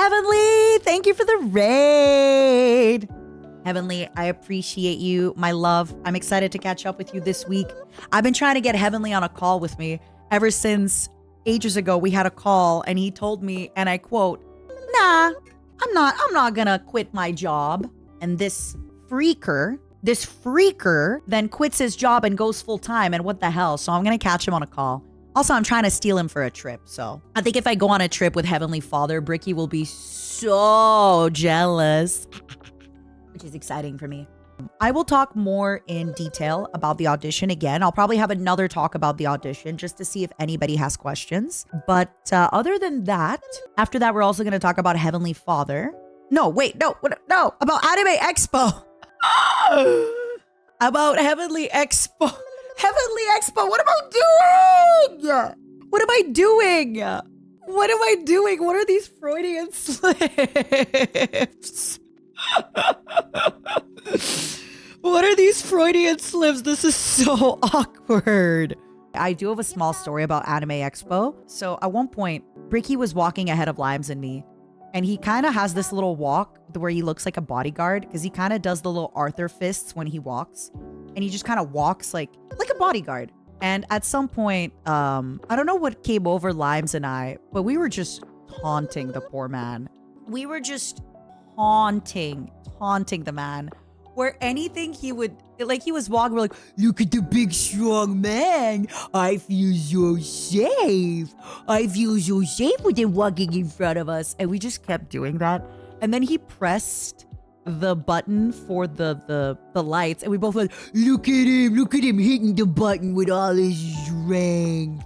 Heavenly, thank you for the raid. Heavenly, I appreciate you, my love. I'm excited to catch up with you this week. I've been trying to get Heavenly on a call with me ever since ages ago. We had a call and he told me, and I quote, "Nah, I'm not gonna quit my job." And this freaker then quits his job and goes full time. And what the hell? So I'm gonna catch him on a call. Also, I'm trying to steal him for a trip. So I think if I go on a trip with Heavenly Father, Bricky will be so jealous, which is exciting for me. I will talk more in detail about the audition again. I'll probably have another talk about the audition just to see if anybody has questions. But other than that, after that, we're also going to talk about Heavenly Father. No, about Anime Expo. About Heavenly Expo. Heavenly Expo, what am I doing? What am I doing? What am I doing? What are these Freudian slips? What are these Freudian slips? This is so awkward. I do have a small story about Anime Expo. So at one point, Bricky was walking ahead of Limes and me. And he kind of has this little walk where he looks like a bodyguard because he kind of does the little Arthur fists when he walks. And he just kind of walks like a bodyguard. And at some point, I don't know what came over Limes and I, but we were just taunting the poor man. We were just taunting the man. Where anything he would, like he was walking, we're like, "Look at the big strong man. I feel so safe. I feel so safe with him walking in front of us." And we just kept doing that. And then he pressed the button for the lights. And we both went, look at him hitting the button with all his strength.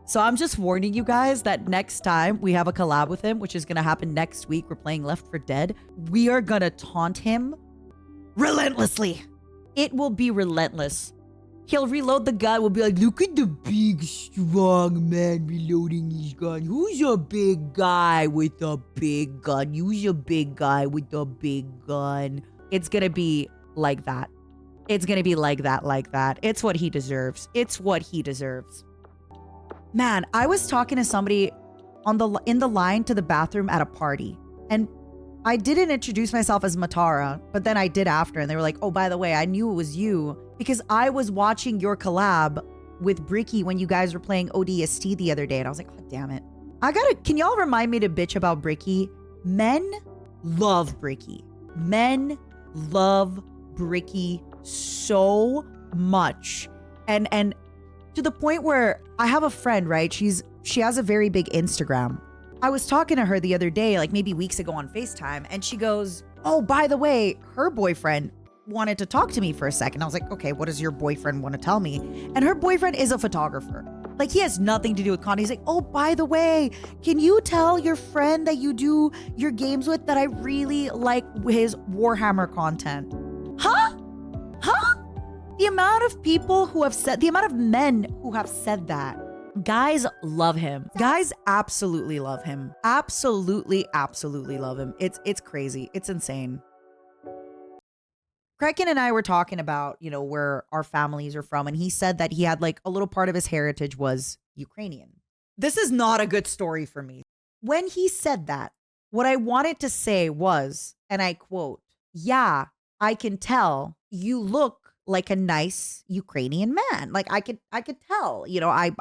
So I'm just warning you guys that next time we have a collab with him, which is going to happen next week, we're playing Left 4 Dead. We are going to taunt him relentlessly. It will be relentless. He'll reload the gun. We'll be like, "Look at the big strong man reloading his gun. Who's a big guy with a big gun? Who's a big guy with a big gun?" It's gonna be like that. It's gonna be like that. It's what he deserves. It's what he deserves. Man, I was talking to somebody in the line to the bathroom at a party, and I didn't introduce myself as Matara, but then I did after, and they were like, "Oh, by the way, I knew it was you because I was watching your collab with Bricky when you guys were playing ODST the other day." And I was like, "Oh, damn it. Can y'all remind me to bitch about Bricky? Men love Bricky. Men love Bricky so much. And to the point where I have a friend, right? She has a very big Instagram. I was talking to her the other day, like maybe weeks ago on FaceTime, and she goes, "Oh, by the way, her boyfriend wanted to talk to me for a second." I was like, "Okay, what does your boyfriend want to tell me?" And her boyfriend is a photographer. Like, he has nothing to do with content. He's like, "Oh, by the way, can you tell your friend that you do your games with that I really like his Warhammer content?" Huh? The amount of men who have said that. Guys love him. Guys absolutely love him. Absolutely love him. It's crazy. It's insane. Criken and I were talking about, where our families are from, and he said that he had like a little part of his heritage was Ukrainian. This is not a good story for me. When he said that, what I wanted to say was, and I quote, "Yeah, I can tell you look like a nice Ukrainian man." Like I could tell,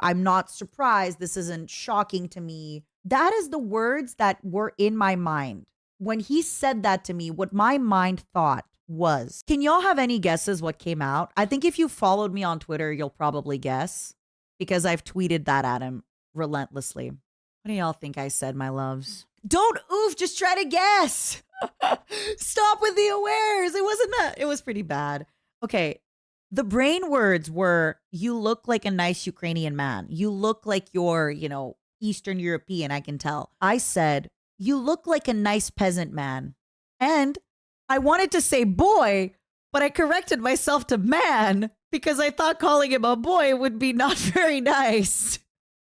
I'm not surprised. This isn't shocking to me. That is the words that were in my mind. When he said that to me, what my mind thought was, can y'all have any guesses what came out? I think if you followed me on Twitter, you'll probably guess because I've tweeted that at him relentlessly. What do y'all think I said, my loves? Don't oof, just try to guess. Stop with the awares. It wasn't that. It was pretty bad. Okay, the brain words were, "You look like a nice Ukrainian man. You look like you're, Eastern European, I can tell." I said, "You look like a nice peasant man." And I wanted to say boy, but I corrected myself to man because I thought calling him a boy would be not very nice.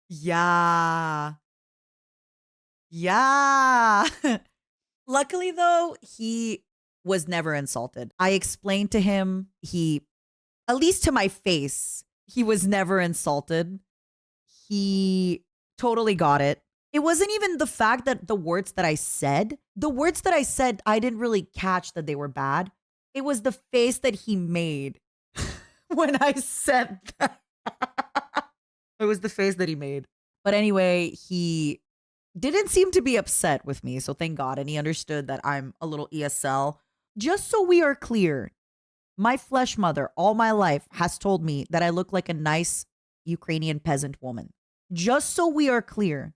Yeah. Luckily, though, he was never insulted. I explained to him, at least to my face, he was never insulted. He totally got it. It wasn't even the fact that the words that I said, I didn't really catch that they were bad. It was the face that he made when I said that. It was the face that he made. But anyway, he didn't seem to be upset with me. So thank God. And he understood that I'm a little ESL. Just so we are clear, my flesh mother all my life has told me that I look like a nice Ukrainian peasant woman. Just so we are clear,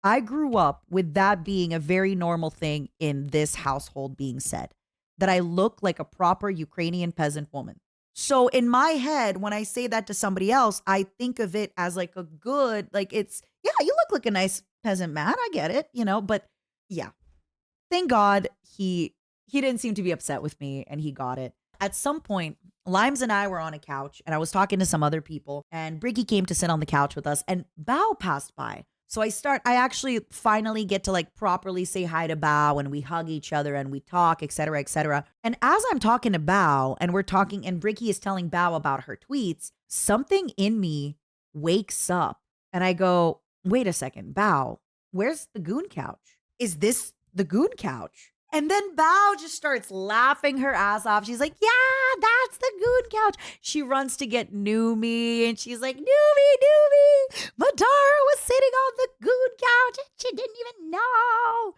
I grew up with that being a very normal thing in this household being said, that I look like a proper Ukrainian peasant woman. So in my head, when I say that to somebody else, I think of it as like a good, like it's, yeah, you look like a nice peasant man. I get it, but yeah, thank God he didn't seem to be upset with me and he got it. At some point, Limes and I were on a couch and I was talking to some other people and Bricky came to sit on the couch with us and Bao passed by. So I actually finally get to like properly say hi to Bao and we hug each other and we talk, et cetera, et cetera. And as I'm talking to Bao and we're talking and Bricky is telling Bao about her tweets, something in me wakes up and I go, wait a second, Bao, where's the GOON couch? Is this the GOON couch? And then Bao just starts laughing her ass off. She's like, yeah, that's the GOON couch. She runs to get Numi and she's like, Numi, Matara was sitting on the GOON couch and she didn't even know.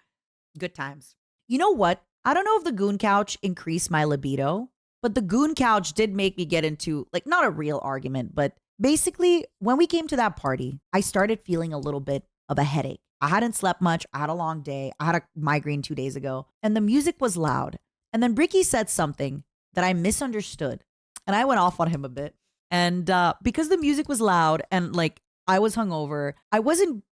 Good times. You know what? I don't know if the GOON couch increased my libido, but the GOON couch did make me get into like not a real argument, but basically when we came to that party, I started feeling a little bit of a headache. I hadn't slept much. I had a long day. I had a migraine 2 days ago and the music was loud. And then Bricky said something that I misunderstood and I went off on him a bit. And because the music was loud and like I was hungover, I wasn't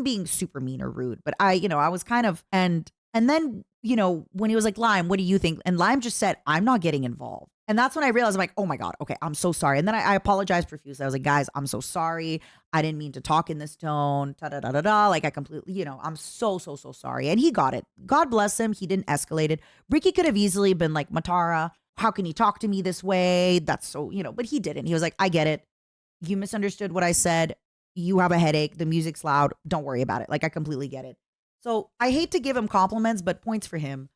being super mean or rude, but I was kind of, and then, when he was like, Lime, what do you think? And Lime just said, I'm not getting involved. And that's when I realized I'm like, oh my God, okay, I'm so sorry. And then I apologized profusely. I was like, guys, I'm so sorry. I didn't mean to talk in this tone. Da-da-da-da-da. Like I completely, I'm so sorry. And he got it. God bless him. He didn't escalate it. Bricky could have easily been like, Matara, how can you talk to me this way? That's so, but he didn't. He was like, I get it. You misunderstood what I said. You have a headache. The music's loud. Don't worry about it. Like I completely get it. So I hate to give him compliments, but points for him.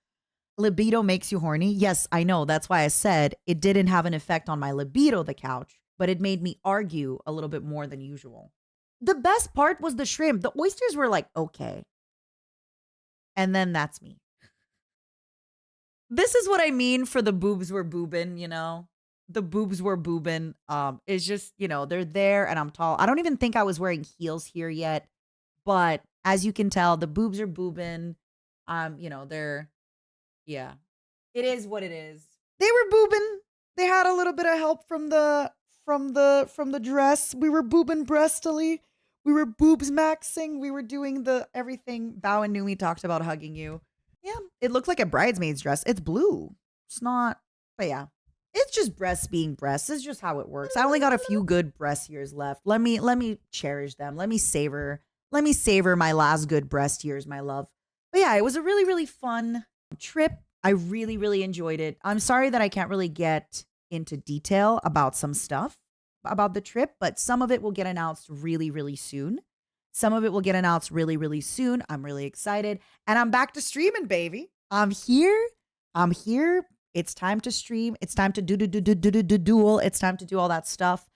Libido makes you horny. Yes, I know. That's why I said it didn't have an effect on my libido, the couch, but it made me argue a little bit more than usual. The best part was the shrimp. The oysters were like, okay. And then that's me. This is what I mean for the boobs were boobin', The boobs were boobin'. It's just, they're there and I'm tall. I don't even think I was wearing heels here yet. But as you can tell, the boobs are boobin'. They're... Yeah, it is what it is. They were boobing. They had a little bit of help from the dress. We were boobing breastily. We were boobs maxing. We were doing the everything. Bao and Numi talked about hugging you. Yeah, it looked like a bridesmaid's dress. It's blue. It's not, but yeah. It's just breasts being breasts. It's just how it works. I only got a few good breast years left. Let me cherish them. Let me savor my last good breast years, my love. But yeah, it was a really, really fun trip. I really, really enjoyed it. I'm sorry that I can't really get into detail about some stuff about the trip, but some of it will get announced really, really soon. I'm really excited. And I'm back to streaming, baby. I'm here. It's time to stream. It's time to do duel. It's time to do all that stuff.